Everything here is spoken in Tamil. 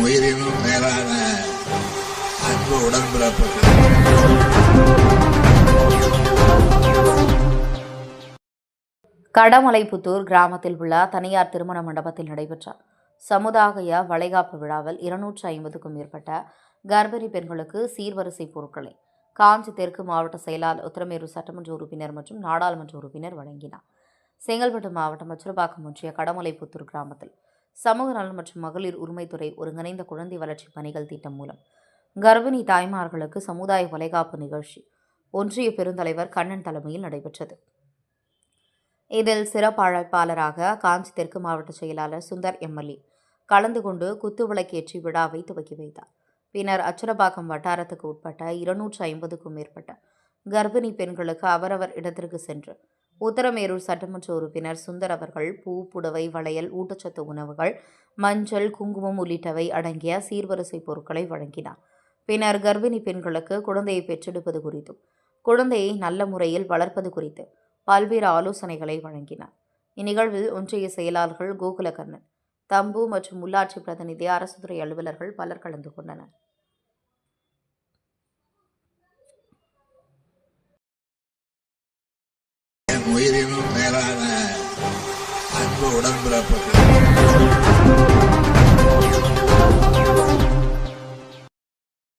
உயிரினும் மேலான அன்பு உடன்பிறப்புகள். கடமலைப்புத்தூர் கிராமத்தில் உள்ள தனியார் திருமண மண்டபத்தில் நடைபெற்ற சமுதாய வளைகாப்பு விழாவில் 250க்கும் மேற்பட்ட கர்ப்பிணி பெண்களுக்கு சீர்வரிசை பொருட்களை காஞ்சி தெற்கு மாவட்ட செயலாளர் உத்தரமேரூர் சட்டமன்ற உறுப்பினர் மற்றும் நாடாளுமன்ற உறுப்பினர் வழங்கினார். செங்கல்பட்டு மாவட்டம் அச்சரப்பாக்கம் ஒன்றிய கடமலைப்புத்தூர் கிராமத்தில் சமூக நலன் மற்றும் மகளிர் உரிமைத்துறை ஒருங்கிணைந்த குழந்தை வளர்ச்சி பணிகள் திட்டம் மூலம் கர்ப்பிணி தாய்மார்களுக்கு சமுதாய வளைகாப்பு நிகழ்ச்சி ஒன்றிய பெருந்தலைவர் கண்ணன் தலைமையில் நடைபெற்றது. இதில் சிறப்பு அழைப்பாளராக காஞ்சி தெற்கு மாவட்ட செயலாளர் சுந்தர் எம்எல்ஏ கலந்து கொண்டு குத்துவிளக்கேற்றி விழாவை துவக்கி வைத்தார். பின்னர் அச்சரப்பாக்கம் வட்டாரத்துக்கு உட்பட்ட 250க்கும் மேற்பட்ட கர்ப்பிணி பெண்களுக்கு அவரவர் இடத்திற்கு சென்று உத்தரமேரூர் சட்டமன்ற உறுப்பினர் சுந்தர் அவர்கள் பூ, புடவை, வளையல், ஊட்டச்சத்து உணவுகள், மஞ்சள், குங்குமம் உள்ளிட்டவை அடங்கிய சீர்வரிசை பொருட்களை வழங்கினார். பின்னர் கர்ப்பிணி பெண்களுக்கு குழந்தையை பெற்றெடுப்பது குறித்தும் குழந்தையை நல்ல முறையில் வளர்ப்பது குறித்து பல்வேறு ஆலோசனைகளை வழங்கினார். இந்நிகழ்வில் ஒன்றிய செயலாளர்கள் கோகுலகர்ணன், தம்பு மற்றும் உள்ளாட்சி பிரதிநிதி, அரசு துறை அலுவலர்கள் பலர் கலந்து கொண்டனர். உயிரினும் மேலான அன்பு உடன்பிறப்புகள்.